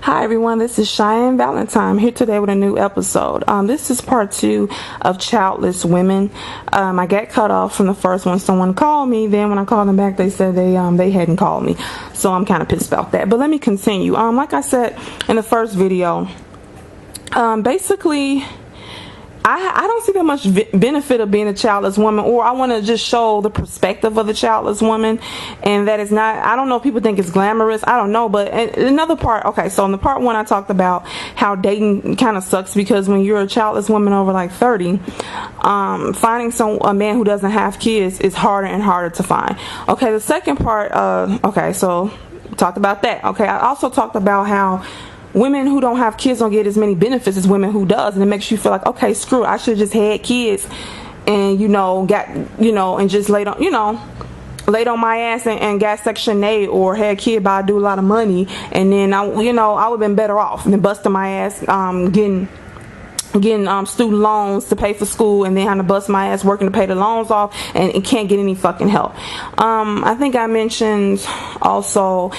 Hi everyone, this is Cheyenne Valentine here today with a new episode. This is part 2 of Childless Women. I got cut off from the first one. Someone called me, then when I called them back they said they hadn't called me, so I'm kind of pissed about that. But let me continue. Like I said in the first video, basically I don't see that much benefit of being a childless woman, or I want to just show the perspective of the childless woman, and that is not, I don't know if people think it's glamorous, I don't know. But another part, okay, so in the part 1 I talked about how dating kind of sucks, because when you're a childless woman over like 30, finding a man who doesn't have kids is harder and harder to find. Okay, the second part, okay, so talked about that. Okay, I also talked about how women who don't have kids don't get as many benefits as women who does, and it makes you feel like, okay, screw it, I should have just had kids and and just laid on my ass and got Section 8, or had a kid but I do a lot of money, and then I would have been better off than busting my ass getting student loans to pay for school, and then having to bust my ass working to pay the loans off, and can't get any fucking help. I think I mentioned also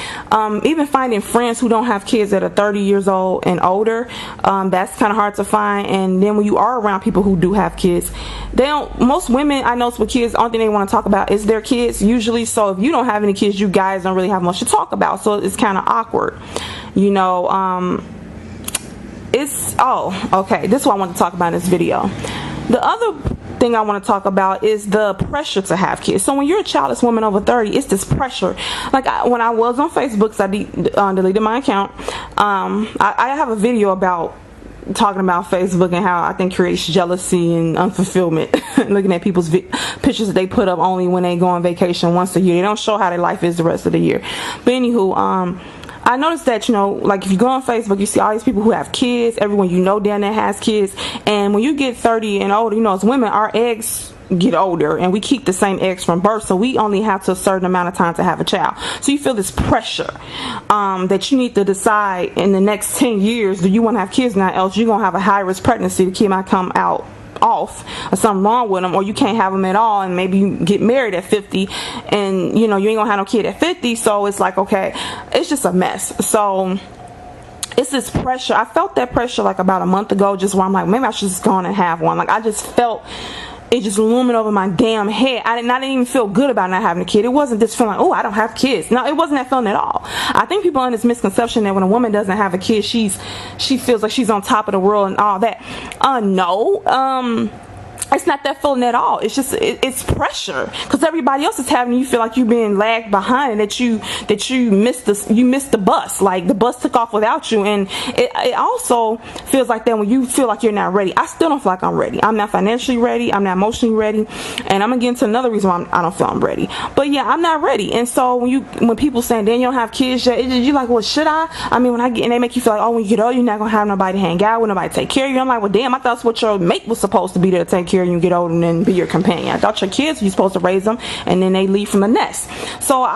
even finding friends who don't have kids that are 30 years old and older. That's kind of hard to find. And then when you are around people who do have kids, most women I know with kids, the only thing they want to talk about is their kids usually. So if you don't have any kids, you guys don't really have much to talk about, so it's kind of awkward, okay, this is what I want to talk about in this video. The other thing I want to talk about is the pressure to have kids. So when you're a childless woman over 30, it's this pressure. Like when I was on Facebook, because I deleted my account, I have a video about talking about Facebook and how I think creates jealousy and unfulfillment. Looking at people's pictures that they put up only when they go on vacation once a year. They don't show how their life is the rest of the year. But anywho, I noticed that, like if you go on Facebook, you see all these people who have kids. Everyone down there has kids. And when you get 30 and older, as women, our eggs get older, and we keep the same eggs from birth, so we only have to a certain amount of time to have a child. So you feel this pressure that you need to decide in the next 10 years, do you want to have kids now, else you're going to have a high-risk pregnancy, the kid might come out off or something wrong with them, or you can't have them at all, and maybe you get married at 50 and you ain't gonna have no kid at 50. So it's like, okay, it's just a mess. So it's this pressure. I felt that pressure like about a month ago, just where I'm like, maybe I should just go on and have one. Like I just felt it just looming over my damn head. I didn't even feel good about not having a kid. It wasn't this feeling, oh, I don't have kids. No, it wasn't that feeling at all. I think people are in this misconception that when a woman doesn't have a kid, she feels like she's on top of the world and all that. No. It's not that feeling at all. It's just it's pressure, because everybody else is having, you feel like you're being lagged behind, and that you missed the bus, like the bus took off without you. And it also feels like that when you feel like you're not ready. I still don't feel like I'm ready. I'm not financially ready, I'm not emotionally ready, and I'm gonna get into another reason why I don't feel I'm ready. But yeah, I'm not ready. And so when people saying, then you don't have kids yet, you're like, well, should I mean, and they make you feel like, oh, when you get old, you're not gonna have nobody to hang out with, nobody to take care of you. I'm like, well, damn, I thought that's what your mate was supposed to be, there to take care of you, get older and then be your companion. I thought your kids, you're supposed to raise them and then they leave from the nest. So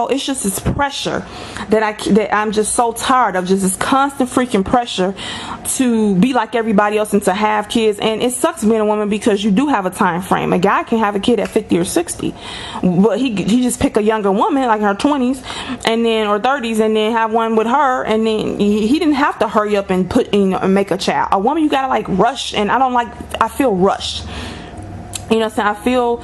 it's just this pressure that I'm just so tired of, just this constant freaking pressure to be like everybody else and to have kids. And it sucks being a woman, because you do have a time frame. A guy can have a kid at 50 or 60, but he just pick a younger woman like in her 20s and then or 30s, and then have one with her, and then he didn't have to hurry up and and make a child. A woman, you gotta like rush, and I feel rushed. You know what I'm saying?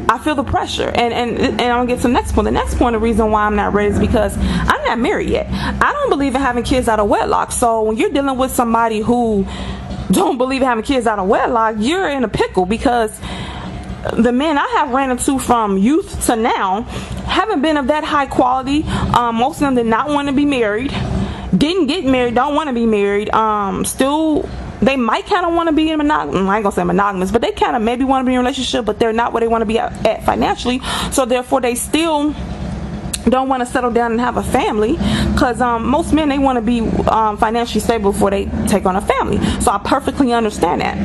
I feel the pressure, and I'm gonna get to the next point. The next point, the reason why I'm not ready is because I'm not married yet. I don't believe in having kids out of wedlock. So when you're dealing with somebody who don't believe in having kids out of wedlock, you're in a pickle, because the men I have ran into from youth to now haven't been of that high quality. Most of them did not want to be married, didn't get married, don't want to be married. Still, they might kind of want to be in monogamous. I ain't gonna say monogamous, but they kind of maybe want to be in a relationship, but they're not where they want to be at financially. So therefore, they still don't want to settle down and have a family, because most men, they want to be financially stable before they take on a family. So I perfectly understand that.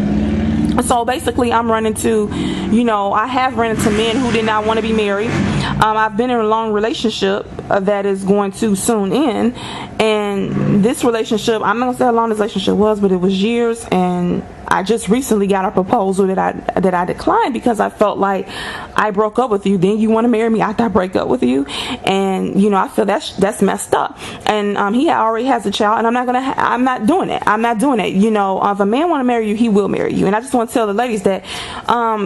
So basically, I'm running to, I have run into men who did not want to be married. I've been in a long relationship that is going to soon end, and this relationship, I'm not gonna say how long this relationship was, but it was years, and I just recently got a proposal that I declined because I felt like I broke up with you, then you want to marry me after I break up with you. And I feel that's messed up. And he already has a child, and I'm not doing it. If a man want to marry you, he will marry you. And I just want to tell the ladies that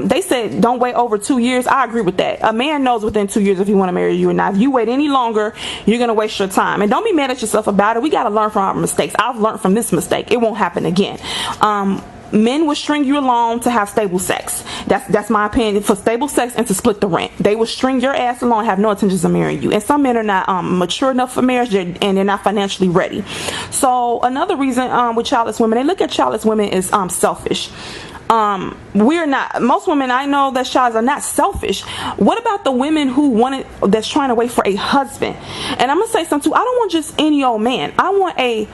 they said don't wait over 2 years. I agree with that. A man knows within 2 years if he want to marry you or not. If you wait any longer, you're going to waste your time. And don't be mad at yourself about it. We got to learn from our mistakes. I've learned from this mistake. It won't happen again. Men will string you along to have stable sex. That's my opinion. For stable sex and to split the rent, they will string your ass along, have no intentions of marrying you. And some men are not mature enough for marriage, and they're not financially ready. So another reason with childless women, they look at childless women as selfish. We're not. Most women I know that childless are not selfish. What about the women that's trying to wait for a husband? And I'm gonna say something too. I don't want just any old man. I want a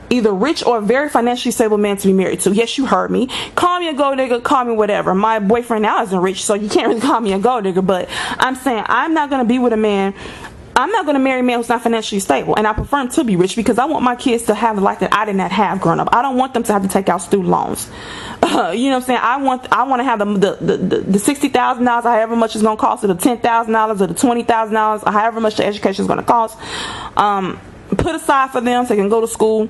either rich or very financially stable man to be married to. Yes, you heard me. Call me a gold digger, call me whatever. My boyfriend now isn't rich, so you can't really call me a gold digger, but I'm saying I'm not going to be with a man. I'm not going to marry a man who's not financially stable, and I prefer him to be rich because I want my kids to have the life that I did not have growing up. I don't want them to have to take out student loans. You know what I'm saying? I want to have the $60,000, however much it's going to cost, or the $10,000, or the $20,000, or however much the education is going to cost. Put aside for them so they can go to school.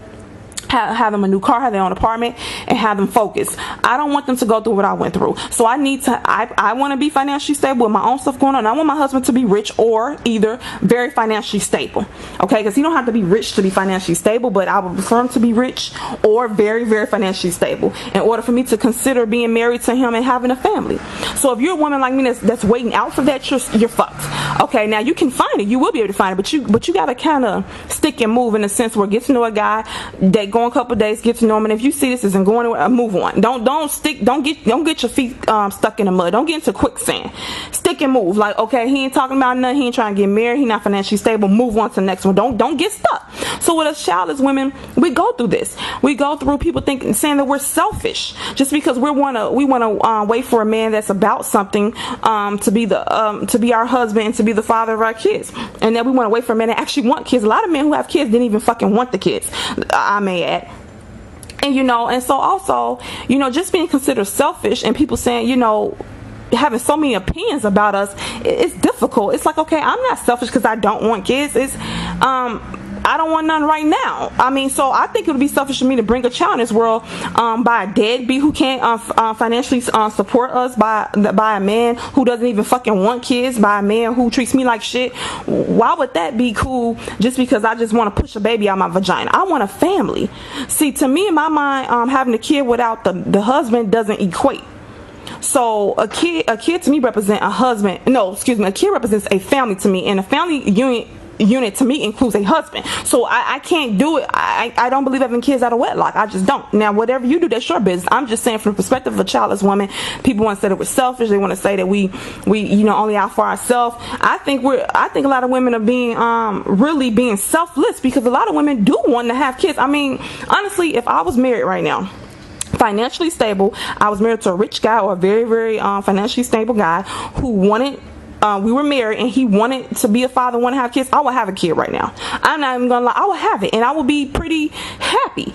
Have them a new car, have their own apartment, and have them focus. I don't want them to go through what I went through. So I want to be financially stable with my own stuff going on. I want my husband to be rich or either very financially stable. Okay, because he don't have to be rich to be financially stable, but I would prefer him to be rich or very, very financially stable in order for me to consider being married to him and having a family. So if you're a woman like me that's waiting out for that, you're fucked. Okay, now you can find it. You will be able to find it, but you got to kind of stick and move in a sense where get to know a guy that go a couple of days, get to know him, and if you see this isn't going anywhere, move on. Don't get your feet stuck in the mud. Don't get into quicksand. Stick and move. Like, okay, he ain't talking about nothing. He ain't trying to get married. He not financially stable. Move on to the next one. Don't get stuck. So with us childless women, we go through this. We go through people saying that we're selfish just because we want to wait for a man that's about something to be our husband and to be the father of our kids, and then we want to wait for a man that actually want kids. A lot of men who have kids didn't even fucking want the kids, I may add. And and so also, just being considered selfish and people saying, having so many opinions about us, it's difficult. It's like, okay, I'm not selfish because I don't want kids. I don't want none right now. I mean, so I think it would be selfish for me to bring a child in this world by a deadbeat who can't financially support us, by a man who doesn't even fucking want kids, by a man who treats me like shit. Why would that be cool just because I just want to push a baby out my vagina? I want a family. See, to me, in my mind, having a kid without the husband doesn't equate. So a kid to me represents a husband. No, excuse me. A kid represents a family to me, and a family unit to me includes a husband. So I can't do it. I don't believe having kids out of wedlock. I just don't. Now, whatever you do, that's your business. I'm just saying from the perspective of a childless woman, people want to say that we're selfish. They want to say that we only out for ourselves. I think a lot of women are being really being selfless because a lot of women do want to have kids. I mean, honestly, if I was married right now, financially stable, I was married to a rich guy or a very, very financially stable guy who wanted we were married and he wanted to be a father, want to have kids, I would have a kid right now. I'm not even gonna lie, I would have it and I would be pretty happy.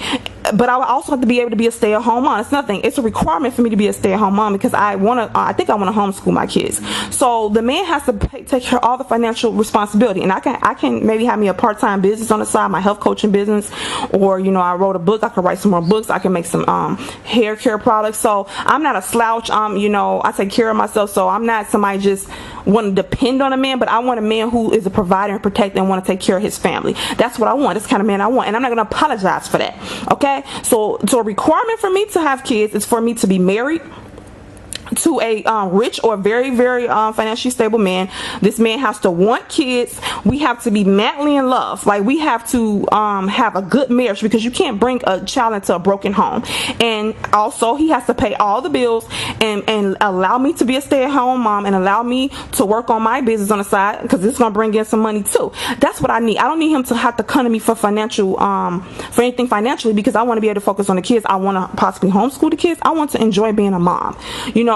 But I would also have to be able to be a stay-at-home mom. It's a requirement for me to be a stay-at-home mom because I think I want to homeschool my kids. So the man has to take care of all the financial responsibility, and I can maybe have me a part-time business on the side, my health coaching business, or I wrote a book, I could write some more books, I can make some hair care products. So I'm not a slouch. I take care of myself, so I'm not somebody just want to depend on a man, but I want a man who is a provider and protector and want to take care of his family. That's what I want. That's the kind of man I want, and I'm not going to apologize for that. Okay, so a requirement for me to have kids is for me to be married to a rich or very, very financially stable man. This man has to want kids. We have to be madly in love. Like, we have to have a good marriage, because you can't bring a child into a broken home. And also, he has to pay all the bills and allow me to be a stay-at-home mom and allow me to work on my business on the side, because it's going to bring in some money too. That's what I need. I don't need him to have to come to me for for anything financially, because I want to be able to focus on the kids. I want to possibly homeschool the kids. I want to enjoy being a mom,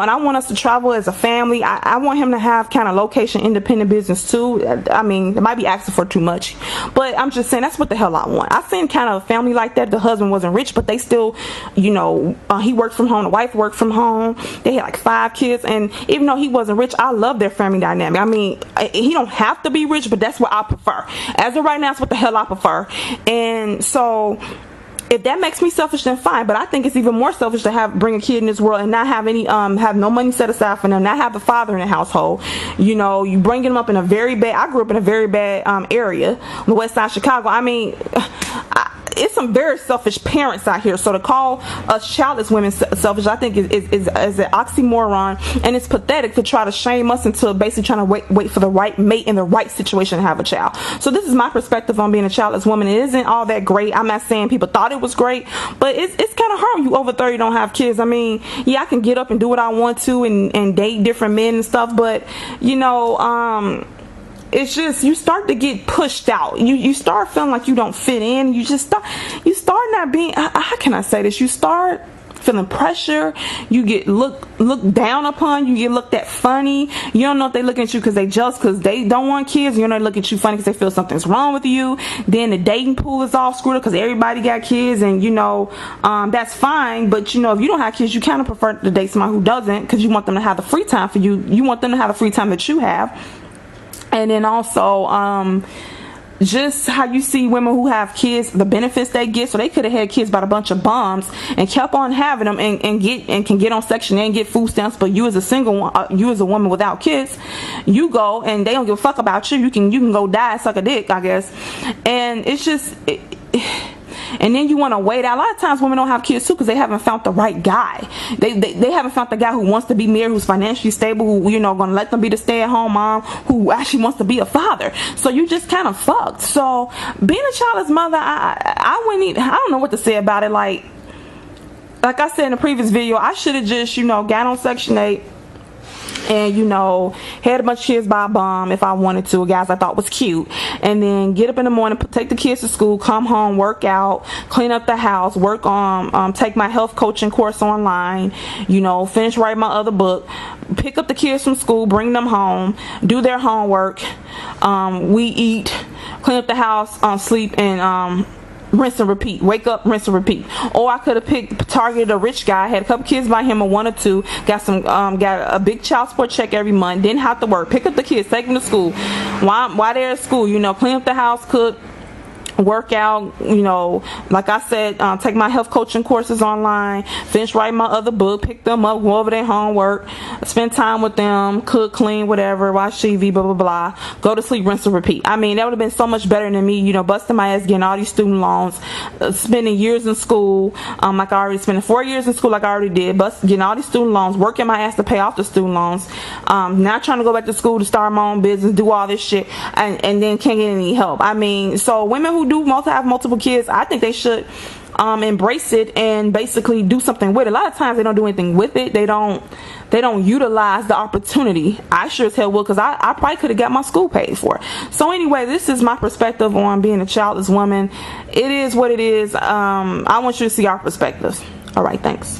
and I want us to travel as a family. I want him to have kind of location independent business too. I mean, it might be asking for too much, but I'm just saying that's what the hell I want. I seen kind of a family like that. The husband wasn't rich, but they still, you know, he worked from home, the wife worked from home, they had like 5 kids, and even though he wasn't rich, I love their family dynamic. I mean, he don't have to be rich, but that's what I prefer. As of right now, that's what the hell I prefer. And so if that makes me selfish, then fine. But I think it's even more selfish to bring a kid in this world and not have any have no money set aside for them, not have a father in the household. You know, you bring them up in a very bad, I grew up in a very bad area, the west side of Chicago. I mean, it's some very selfish parents out here. So to call us childless women selfish, I think is an oxymoron, and it's pathetic to try to shame us into basically trying to wait for the right mate in the right situation to have a child. So this is my perspective on being a childless woman. It isn't all that great. I'm not saying people thought it was great, but it's kind of hard when you over 30 don't have kids. I mean, yeah, I can get up and do what I want to and date different men and stuff, but you know, it's just, you start to get pushed out. You start feeling like you don't fit in. You start not being, how can I say this? You start feeling pressure. You get looked down upon. You get looked at funny. You don't know if they look at you because they jealous because they don't want kids. You don't know they look at you funny because they feel something's wrong with you. Then the dating pool is all screwed up because everybody got kids, and you know, that's fine. But you know, if you don't have kids, you kind of prefer to date somebody who doesn't, because you want them to have the free time for you. You want them to have the free time that you have. And then also, just how you see women who have kids, the benefits they get. So they could have had kids by a bunch of bums and kept on having them and can get on Section 8 and get food stamps. But you as a single one, you as a woman without kids, you go and they don't give a fuck about you. You can go die and suck a dick, I guess. And it's just. And then you want to wait out. A lot of times women don't have kids too because they haven't found the right guy. They haven't found the guy who wants to be married, who's financially stable, who, you know, going to let them be the stay-at-home mom, who actually wants to be a father. So you just kind of fucked. So being a childless mother, I don't know what to say about it. Like I said in the previous video, I should have just, you know, got on Section 8 and, you know, had a bunch of kids by a bum if I wanted to, guys I thought was cute, and then get up in the morning, take the kids to school, come home, work out, clean up the house, work on take my health coaching course online, you know, finish writing my other book, pick up the kids from school, bring them home, do their homework, we eat, clean up the house, sleep, and rinse and repeat. Wake up, rinse and repeat. Or I could have targeted a rich guy, had a couple kids by him, or 1 or 2, got a big child support check every month, didn't have to work, pick up the kids, take them to school, while they're at school, you know, clean up the house, cook, work out, you know, like I said, take my health coaching courses online, finish writing my other book, pick them up, go over their homework, spend time with them, cook, clean, whatever, watch TV, blah blah blah, go to sleep, rinse and repeat. I mean, that would have been so much better than me, you know, busting my ass, getting all these student loans, spending years in school, like I already spent 4 years in school, like I already did, getting all these student loans, working my ass to pay off the student loans, now trying to go back to school to start my own business, do all this shit, and then can't get any help. I mean, so women who do have multiple kids, I think they should embrace it and basically do something with it. A lot of times they don't do anything with it. They don't utilize the opportunity. I sure as hell will, because I probably could have got my school paid for. So anyway, this is my perspective on being a childless woman. It is what it is. I want you to see our perspectives. All right, thanks.